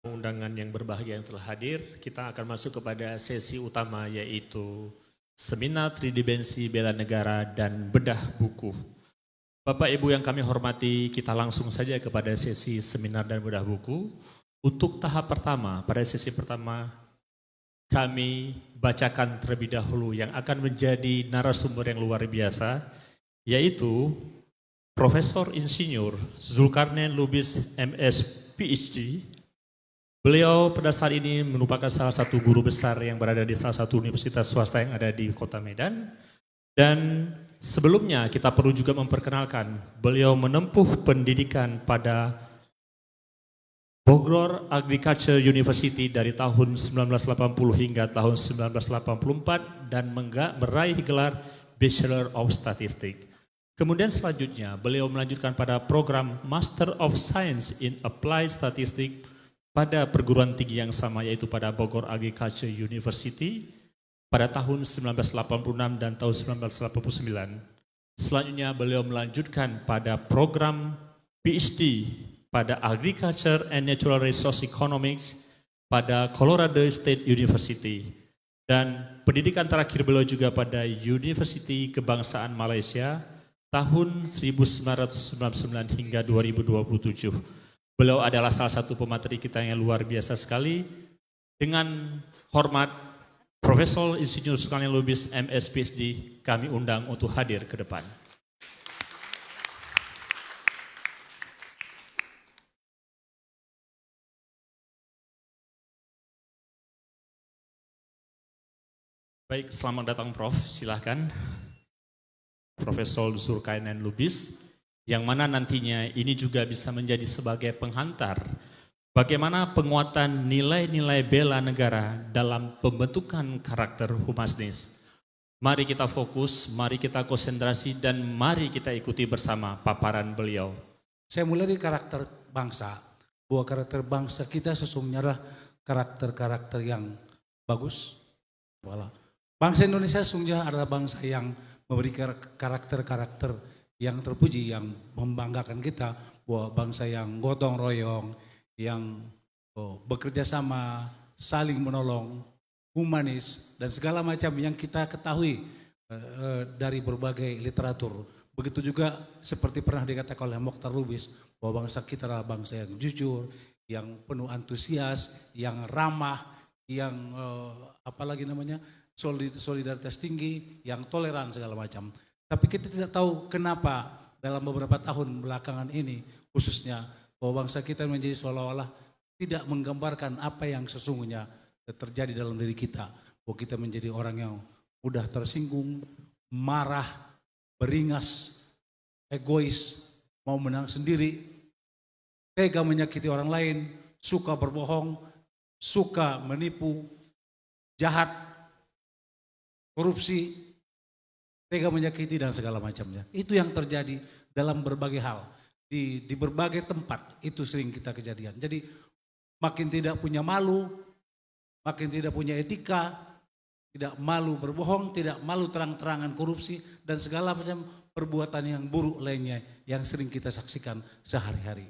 Undangan yang berbahagia yang telah hadir, kita akan masuk kepada sesi utama yaitu Seminar Tridimensi Bela Negara dan Bedah Buku. Bapak Ibu yang kami hormati, kita langsung saja kepada sesi seminar dan bedah buku. Untuk tahap pertama, pada sesi pertama kami bacakan terlebih dahulu yang akan menjadi narasumber yang luar biasa, yaitu Profesor Insinyur Zulkarnain Lubis MS PhD. Beliau pada saat ini merupakan salah satu guru besar yang berada di salah satu universitas swasta yang ada di Kota Medan. Dan sebelumnya kita perlu juga memperkenalkan, beliau menempuh pendidikan pada Bogor Agriculture University dari tahun 1980 hingga tahun 1984 dan meraih gelar Bachelor of Statistics. Kemudian selanjutnya beliau melanjutkan pada program Master of Science in Applied Statistics pada perguruan tinggi yang sama, yaitu pada Bogor Agriculture University pada tahun 1986 dan tahun 1989. Selanjutnya beliau melanjutkan pada program PhD pada Agriculture and Natural Resource Economics pada Colorado State University. Dan pendidikan terakhir beliau juga pada University Kebangsaan Malaysia tahun 1999 hingga 2027. Beliau adalah salah satu pemateri kita yang luar biasa sekali. Dengan hormat, Profesor Insinyur Zulkarnain Lubis MS PhD kami undang untuk hadir ke depan. Baik, selamat datang Prof. Silahkan. Profesor Zulkarnain Lubis, yang mana nantinya ini juga bisa menjadi sebagai penghantar bagaimana penguatan nilai-nilai bela negara dalam pembentukan karakter humanis. Mari kita fokus, mari kita konsentrasi, dan mari kita ikuti bersama paparan beliau. Saya mulai dari karakter bangsa, bahwa karakter bangsa kita sesungguhnya adalah karakter-karakter yang bagus. Bangsa Indonesia sesungguhnya adalah bangsa yang memberikan karakter-karakter yang terpuji, yang membanggakan kita, bahwa bangsa yang gotong royong, yang bekerja sama, saling menolong, humanis, dan segala macam yang kita ketahui dari berbagai literatur. Begitu juga seperti pernah dikatakan oleh Mokhtar Lubis, bahwa bangsa kita adalah bangsa yang jujur, yang penuh antusias, yang ramah, yang solidaritas tinggi, yang toleran segala macam. Tapi kita tidak tahu kenapa dalam beberapa tahun belakangan ini khususnya bahwa bangsa kita menjadi seolah-olah tidak menggambarkan apa yang sesungguhnya terjadi dalam diri kita. Bahwa kita menjadi orang yang mudah tersinggung, marah, beringas, egois, mau menang sendiri, tega menyakiti orang lain, suka berbohong, suka menipu, jahat, korupsi, tega menyakiti dan segala macamnya. Itu yang terjadi dalam berbagai hal. Di berbagai tempat itu sering kita kejadian. Jadi makin tidak punya malu, makin tidak punya etika, tidak malu berbohong, tidak malu terang-terangan korupsi, dan segala macam perbuatan yang buruk lainnya yang sering kita saksikan sehari-hari.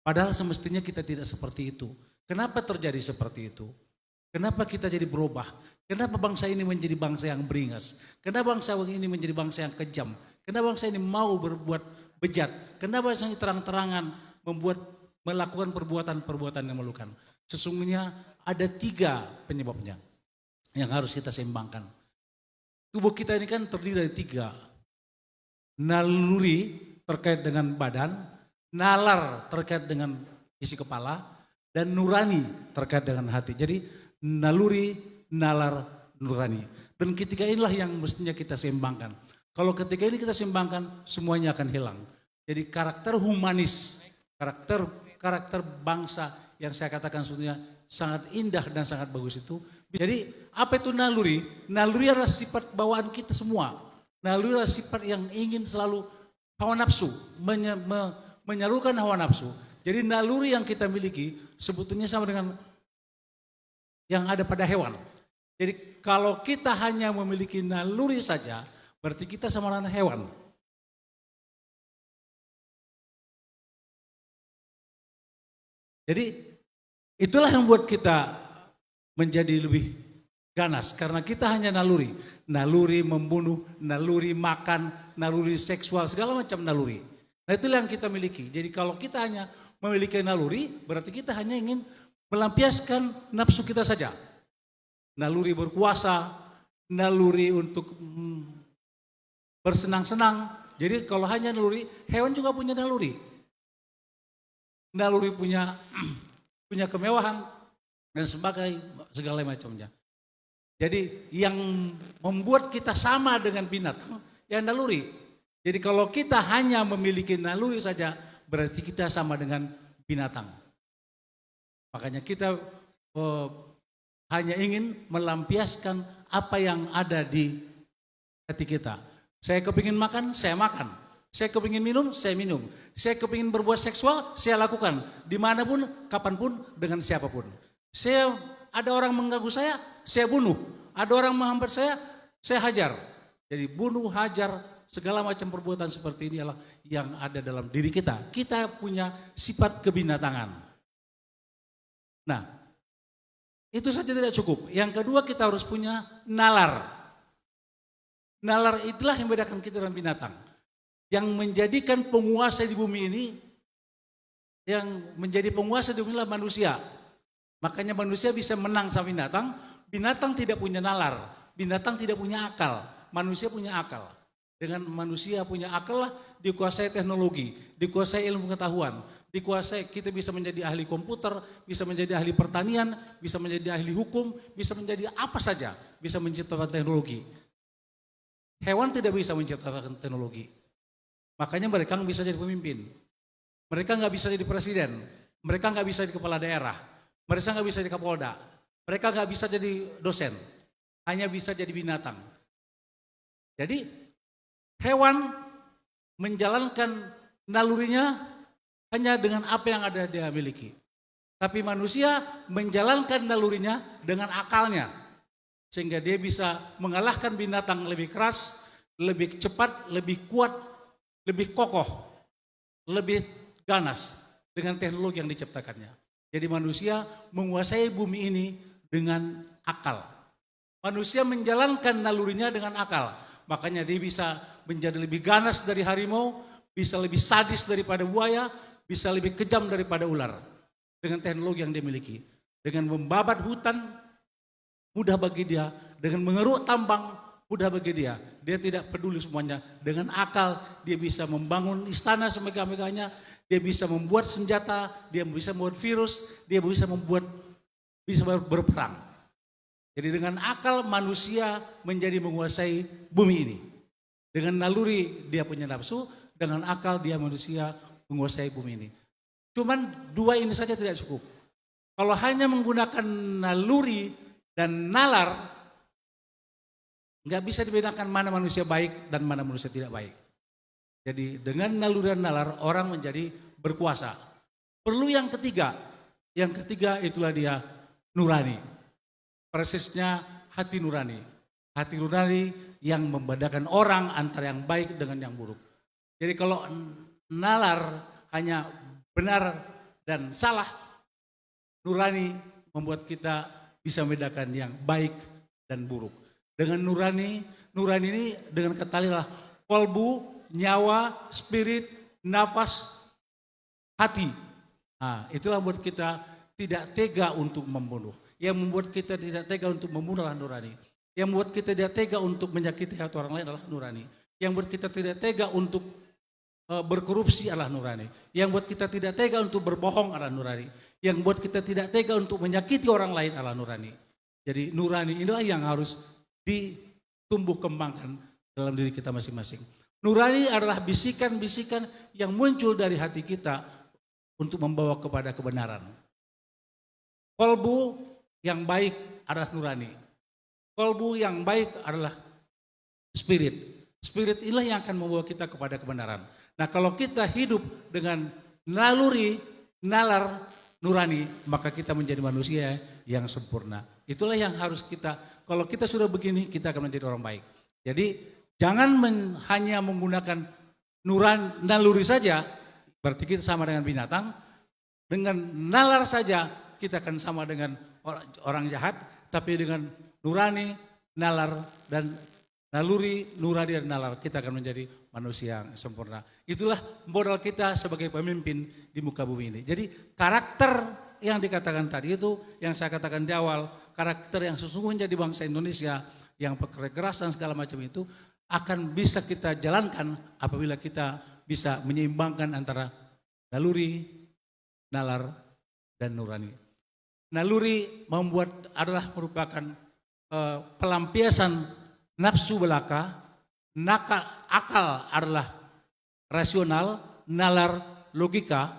Padahal semestinya kita tidak seperti itu. Kenapa terjadi seperti itu? Kenapa kita jadi berubah? Kenapa bangsa ini menjadi bangsa yang beringas? Kenapa bangsa ini menjadi bangsa yang kejam? Kenapa bangsa ini mau berbuat bejat? Kenapa bangsa ini terang-terangan melakukan perbuatan-perbuatan yang memalukan? Sesungguhnya ada 3 penyebabnya yang harus kita seimbangkan. Tubuh kita ini kan terdiri dari 3. Naluri terkait dengan badan, nalar terkait dengan isi kepala, dan nurani terkait dengan hati. Jadi naluri, nalar, nurani. Dan ketiga inilah yang mestinya kita seimbangkan. Kalau ketiga ini kita seimbangkan, semuanya akan hilang. Jadi karakter humanis, karakter bangsa yang saya katakan sebetulnya sangat indah dan sangat bagus itu. Jadi apa itu naluri? Naluri adalah sifat bawaan kita semua. Naluri adalah sifat yang ingin selalu hawa nafsu, menyalurkan hawa nafsu. Jadi naluri yang kita miliki sebetulnya sama dengan yang ada pada hewan. Jadi kalau kita hanya memiliki naluri saja, berarti kita sama dengan hewan. Jadi itulah yang membuat kita menjadi lebih ganas karena kita hanya naluri. Naluri membunuh, naluri makan, naluri seksual, segala macam naluri. Nah itulah yang kita miliki. Jadi kalau kita hanya memiliki naluri, berarti kita hanya ingin melampiaskan nafsu kita saja. Naluri berkuasa, naluri untuk bersenang-senang. Jadi kalau hanya naluri, hewan juga punya naluri. Naluri punya kemewahan dan sebagainya, segala macamnya. Jadi yang membuat kita sama dengan binatang, ya naluri. Jadi kalau kita hanya memiliki naluri saja, berarti kita sama dengan binatang. Makanya kita hanya ingin melampiaskan apa yang ada di hati kita. Saya kepingin makan, saya makan. Saya kepingin minum, saya minum. Saya kepingin berbuat seksual, saya lakukan. Dimanapun, kapanpun, dengan siapapun. Ada orang mengganggu saya bunuh. Ada orang menghambat saya hajar. Jadi bunuh, hajar, segala macam perbuatan seperti ini adalah yang ada dalam diri kita. Kita punya sifat kebinatangan. Nah, itu saja tidak cukup. Yang kedua kita harus punya nalar. Nalar itulah yang membedakan kita dengan binatang. Yang menjadikan penguasa di bumi ini, yang menjadi penguasa di bumi adalah manusia. Makanya manusia bisa menang sama binatang. Binatang tidak punya nalar, binatang tidak punya akal, manusia punya akal. Dengan manusia punya akal lah dikuasai teknologi, dikuasai ilmu pengetahuan, dikuasai kita bisa menjadi ahli komputer, bisa menjadi ahli pertanian, bisa menjadi ahli hukum, bisa menjadi apa saja, bisa menciptakan teknologi. Hewan tidak bisa menciptakan teknologi. Makanya mereka nggak bisa jadi pemimpin, mereka nggak bisa jadi presiden, mereka nggak bisa jadi kepala daerah, mereka nggak bisa jadi kapolda. Mereka nggak bisa jadi dosen, hanya bisa jadi binatang. Jadi hewan menjalankan nalurinya hanya dengan apa yang ada dia miliki. Tapi manusia menjalankan nalurinya dengan akalnya. Sehingga dia bisa mengalahkan binatang lebih keras, lebih cepat, lebih kuat, lebih kokoh, lebih ganas dengan teknologi yang diciptakannya. Jadi manusia menguasai bumi ini dengan akal. Manusia menjalankan nalurinya dengan akal. Makanya dia bisa menjadi lebih ganas dari harimau, bisa lebih sadis daripada buaya, bisa lebih kejam daripada ular. Dengan teknologi yang dia miliki. Dengan membabat hutan, mudah bagi dia. Dengan mengeruk tambang, mudah bagi dia. Dia tidak peduli semuanya. Dengan akal, dia bisa membangun istana semegah-megahnya. Dia bisa membuat senjata, dia bisa membuat virus, dia bisa berperang. Jadi dengan akal manusia menjadi menguasai bumi ini. Dengan naluri dia punya nafsu, dengan akal dia manusia menguasai bumi ini. Cuman dua ini saja tidak cukup. Kalau hanya menggunakan naluri dan nalar, nggak bisa dibedakan mana manusia baik dan mana manusia tidak baik. Jadi dengan naluri dan nalar orang menjadi berkuasa. Perlu yang ketiga. Yang ketiga itulah dia nurani. Persisnya hati nurani. Hati nurani yang membedakan orang antara yang baik dengan yang buruk. Jadi kalau nalar hanya benar dan salah, nurani membuat kita bisa membedakan yang baik dan buruk. Dengan nurani ini dengan kata lain adalah kolbu, nyawa, spirit, nafas, hati. Nah, itulah buat kita tidak tega untuk membunuh. Yang membuat kita tidak tega untuk membunuh adalah nurani. Yang membuat kita tidak tega untuk menyakiti hati orang lain adalah nurani. Yang membuat kita tidak tega untuk berkorupsi adalah nurani. Yang membuat kita tidak tega untuk berbohong adalah nurani. Yang membuat kita tidak tega untuk menyakiti orang lain adalah nurani. Jadi nurani inilah yang harus ditumbuh kembangkan dalam diri kita masing-masing. Nurani adalah bisikan-bisikan yang muncul dari hati kita untuk membawa kepada kebenaran. Kolbu yang baik adalah nurani. Kolbu yang baik adalah spirit. Spirit inilah yang akan membawa kita kepada kebenaran. Nah kalau kita hidup dengan naluri, nalar, nurani, maka kita menjadi manusia yang sempurna. Itulah yang harus kita, kalau kita sudah begini, kita akan menjadi orang baik. Jadi jangan hanya menggunakan naluri saja, berarti kita sama dengan binatang. Dengan nalar saja kita akan sama dengan orang jahat, tapi dengan nurani, nalar, dan naluri, nurani, dan nalar kita akan menjadi manusia yang sempurna. Itulah modal kita sebagai pemimpin di muka bumi ini. Jadi karakter yang dikatakan tadi itu, yang saya katakan di awal, karakter yang sesungguhnya di bangsa Indonesia, yang pekerja keras dan segala macam itu, akan bisa kita jalankan apabila kita bisa menyeimbangkan antara naluri, nalar, dan nurani. Naluri adalah merupakan pelampiasan nafsu belaka, akal adalah rasional, nalar logika.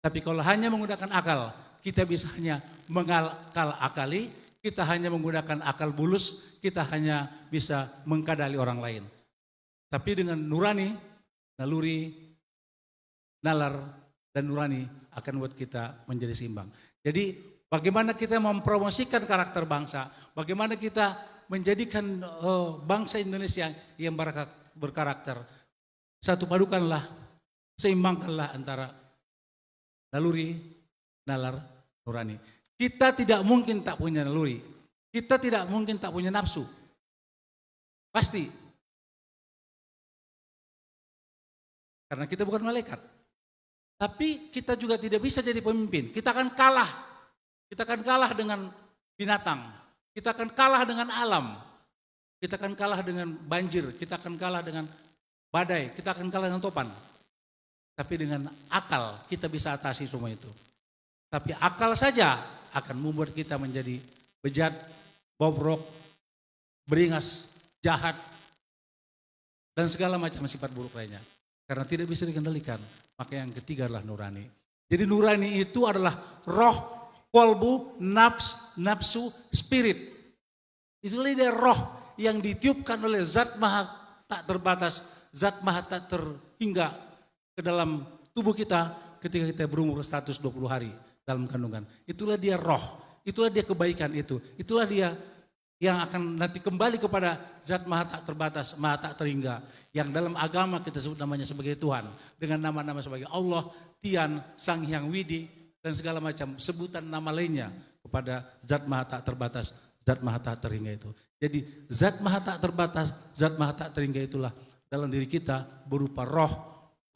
Tapi kalau hanya menggunakan akal, kita bisa hanya mengakal-akali, kita hanya menggunakan akal bulus, kita hanya bisa mengkadali orang lain. Tapi dengan nurani, naluri, nalar, dan nurani akan buat kita menjadi seimbang. Jadi bagaimana kita mempromosikan karakter bangsa, bagaimana kita menjadikan bangsa Indonesia yang berkarakter. Satu padukanlah, seimbangkanlah antara naluri, nalar, nurani. Kita tidak mungkin tak punya naluri, kita tidak mungkin tak punya nafsu. Pasti. Karena kita bukan malaikat. Tapi kita juga tidak bisa jadi pemimpin. Kita akan kalah. Kita akan kalah dengan binatang. Kita akan kalah dengan alam. Kita akan kalah dengan banjir. Kita akan kalah dengan badai. Kita akan kalah dengan topan. Tapi dengan akal kita bisa atasi semua itu. Tapi akal saja akan membuat kita menjadi bejat, bobrok, beringas, jahat, dan segala macam sifat buruk lainnya. Karena tidak bisa dikendalikan. Maka yang ketiga adalah nurani. Jadi nurani itu adalah roh, kolbu, nafsu, spirit. Itulah dia roh yang ditiupkan oleh zat maha tak terbatas, zat maha tak terhingga ke dalam tubuh kita ketika kita berumur 120 hari dalam kandungan. Itulah dia roh, itulah dia kebaikan itu. Itulah dia yang akan nanti kembali kepada zat maha tak terbatas, maha tak terhingga. Yang dalam agama kita sebut namanya sebagai Tuhan. Dengan nama-nama sebagai Allah, Tian, Sang Hyang Widi, dan segala macam sebutan nama lainnya kepada zat maha tak terbatas, zat maha tak terhingga itu. Jadi zat maha tak terbatas, zat maha tak terhingga itulah dalam diri kita berupa roh,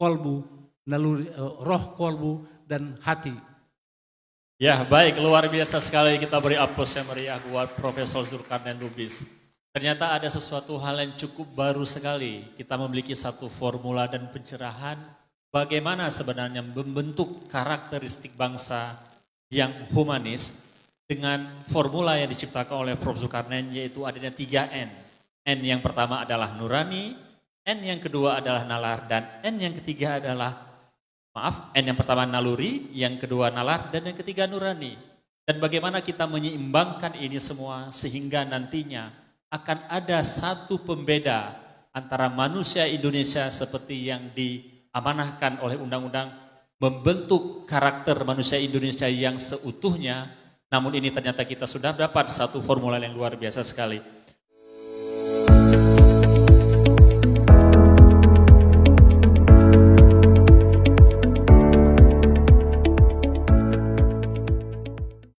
kolbu, naluri, roh, kolbu, dan hati. Ya baik, luar biasa sekali, kita beri aplaus yang meriah buat Profesor Zulkarnain Lubis. Ternyata ada sesuatu hal yang cukup baru sekali. Kita memiliki satu formula dan pencerahan bagaimana sebenarnya membentuk karakteristik bangsa yang humanis dengan formula yang diciptakan oleh Prof. Zulkarnain, yaitu adanya 3 N. N yang pertama adalah nurani, N yang kedua adalah nalar, dan N yang ketiga adalah N yang pertama naluri, yang kedua nalar, dan yang ketiga nurani. Dan bagaimana kita menyeimbangkan ini semua sehingga nantinya akan ada satu pembeda antara manusia Indonesia seperti yang diamanahkan oleh undang-undang membentuk karakter manusia Indonesia yang seutuhnya. Namun ini ternyata kita sudah dapat satu formula yang luar biasa sekali.